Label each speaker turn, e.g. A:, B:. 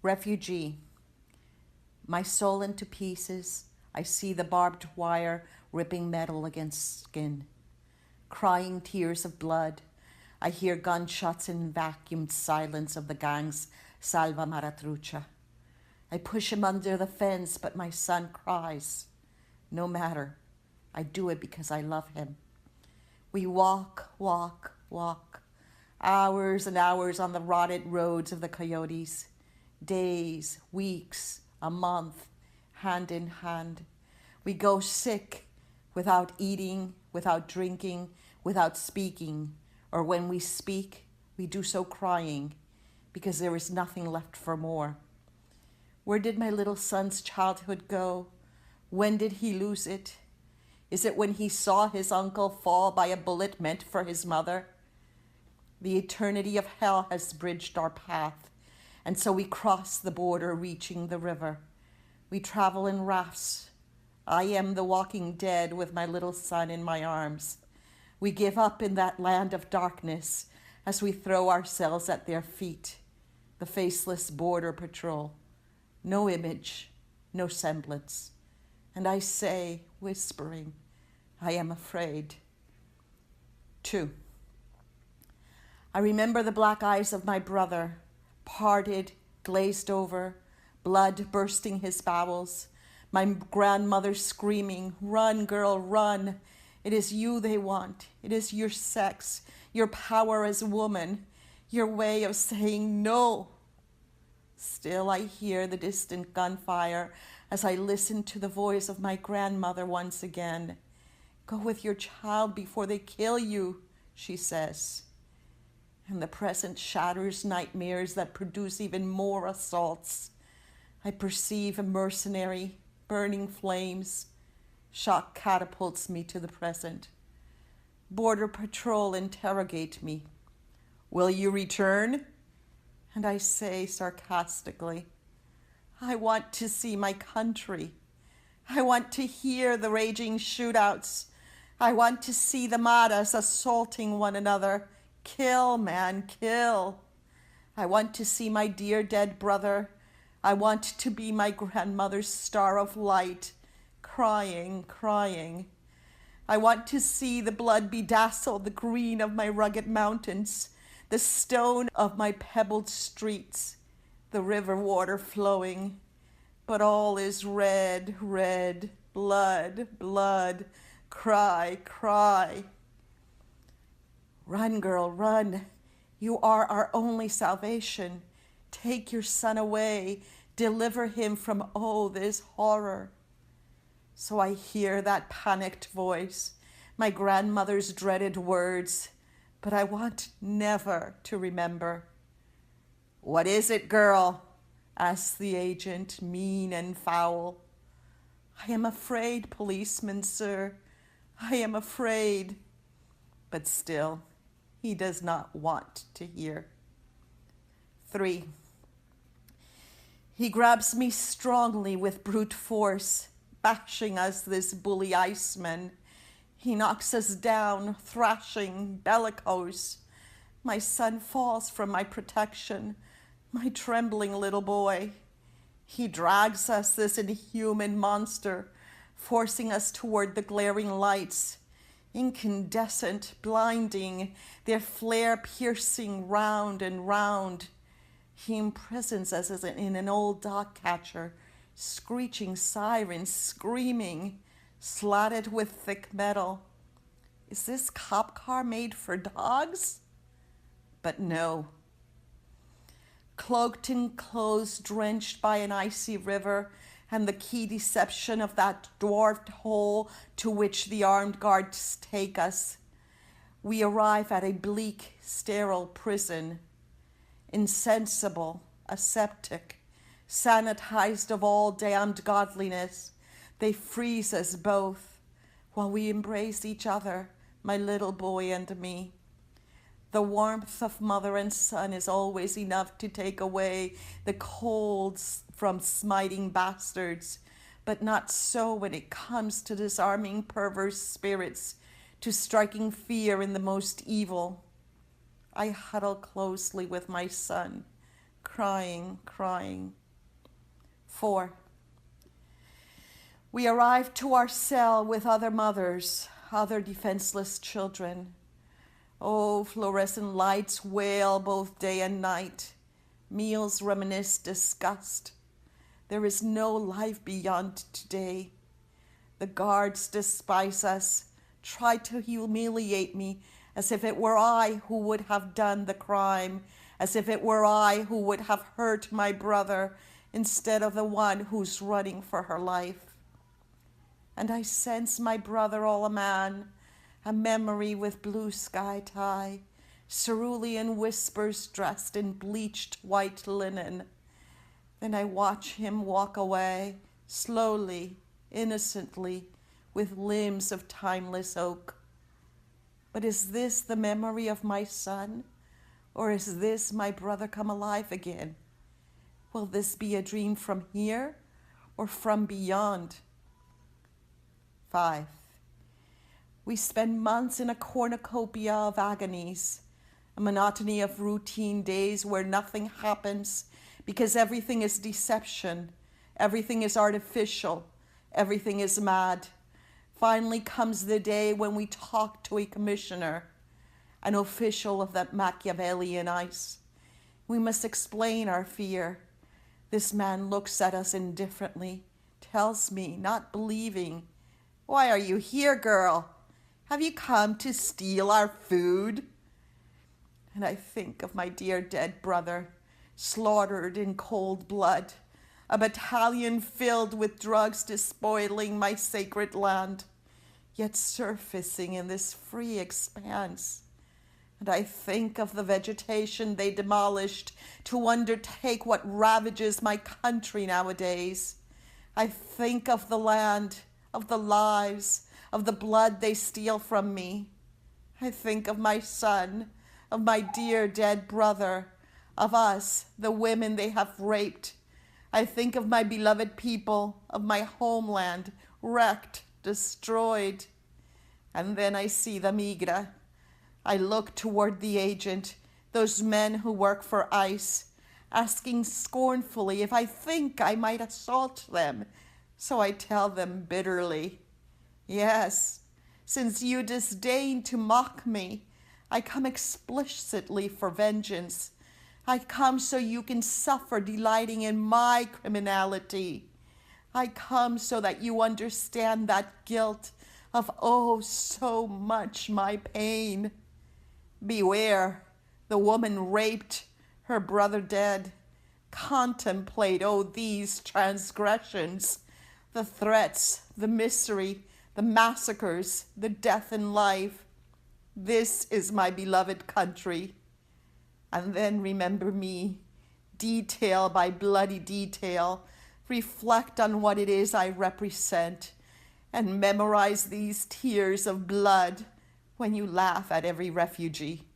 A: Refugee. My soul into pieces, I see the barbed wire ripping metal against skin. Crying tears of blood, I hear gunshots in vacuumed silence of the gang's Salva Maratrucha. I push him under the fence, but my son cries. No matter, I do it because I love him. We walk, hours and hours on the rotted roads of the coyotes. Days, weeks, a month, hand in hand. We go sick, without eating, without drinking, without speaking, or when we speak, we do so crying, because there is nothing left for more. Where did my little son's childhood go? When did he lose it? Is it when he saw his uncle fall by a bullet meant for his mother? The eternity of hell has bridged our path, and so we cross the border, reaching the river. We travel in rafts. I am the walking dead with my little son in my arms. We give up in that land of darkness as we throw ourselves at their feet, the faceless border patrol. No image, no semblance. And I say, whispering, I am afraid. 2. I remember the black eyes of my brother, parted, glazed over, blood bursting his bowels. My grandmother screaming, run, girl, run. It is you they want. It is your sex, your power as a woman, your way of saying no. Still I hear the distant gunfire as I listen to the voice of my grandmother once again. Go with your child before they kill you, she says. And the present shatters nightmares that produce even more assaults. I perceive a mercenary, burning flames. Shock catapults me to the present. Border Patrol interrogate me. Will you return? And I say sarcastically, I want to see my country. I want to hear the raging shootouts. I want to see the madres assaulting one another. Kill, man, kill. I want to see my dear dead brother. I want to be my grandmother's star of light, crying, crying. I want to see the blood bedazzle the green of my rugged mountains, the stone of my pebbled streets, the river water flowing. But all is red, red, blood, blood, cry, cry. Run, girl, run. You are our only salvation. Take your son away. Deliver him from, this horror. So I hear that panicked voice, my grandmother's dreaded words, but I want never to remember. What is it, girl? Asks the agent, mean and foul. I am afraid, policeman, sir. I am afraid. But still, he does not want to hear. 3. He grabs me strongly with brute force, bashing us, this bully iceman. He knocks us down, thrashing, bellicose. My son falls from my protection, my trembling little boy. He drags us, this inhuman monster, forcing us toward the glaring lights, incandescent, blinding, their flare piercing round and round. He imprisons us as in an old dog catcher, screeching sirens, screaming, slatted with thick metal. Is this cop car made for dogs? But no. Cloaked in clothes drenched by an icy river and the key deception of that dwarfed hole to which the armed guards take us, we arrive at a bleak, sterile prison, insensible, aseptic, sanitized of all damned godliness. They freeze us both while we embrace each other, my little boy and me. The warmth of mother and son is always enough to take away the colds from smiting bastards, but not so when it comes to disarming perverse spirits, to striking fear in the most evil. I huddle closely with my son, crying, crying. 4. We arrive to our cell with other mothers, other defenseless children. Oh, fluorescent lights wail both day and night. Meals reminisce disgust. There is no life beyond today. The guards despise us, try to humiliate me as if it were I who would have done the crime, as if it were I who would have hurt my brother instead of the one who's running for her life. And I sense my brother all a man, a memory with blue sky tie, cerulean whispers dressed in bleached white linen. Then I watch him walk away, slowly, innocently, with limbs of timeless oak. But is this the memory of my son? Or is this my brother come alive again? Will this be a dream from here or from beyond? 5. We spend months in a cornucopia of agonies, a monotony of routine days where nothing happens because everything is deception, everything is artificial, everything is mad. Finally comes the day when we talk to a commissioner, an official of that Machiavellian ice. We must explain our fear. This man looks at us indifferently, tells me, not believing, "Why are you here, girl? Have you come to steal our food?" And I think of my dear dead brother, slaughtered in cold blood, a battalion filled with drugs despoiling my sacred land, yet surfacing in this free expanse. And I think of the vegetation they demolished to undertake what ravages my country nowadays. I think of the land, of the lives, of the blood they steal from me. I think of my son, of my dear dead brother, of us, the women they have raped. I think of my beloved people, of my homeland, wrecked, destroyed. And then I see the migra. I look toward the agent, those men who work for ICE, asking scornfully if I think I might assault them. So I tell them bitterly, "Yes, since you disdain to mock me, I come explicitly for vengeance. I come so you can suffer delighting in my criminality. I come so that you understand that guilt of oh so much my pain. Beware, the woman raped, her brother dead. Contemplate, oh, these transgressions, the threats, the misery, the massacres, the death in life. This is my beloved country. And then remember me, detail by bloody detail, reflect on what it is I represent, and memorize these tears of blood when you laugh at every refugee."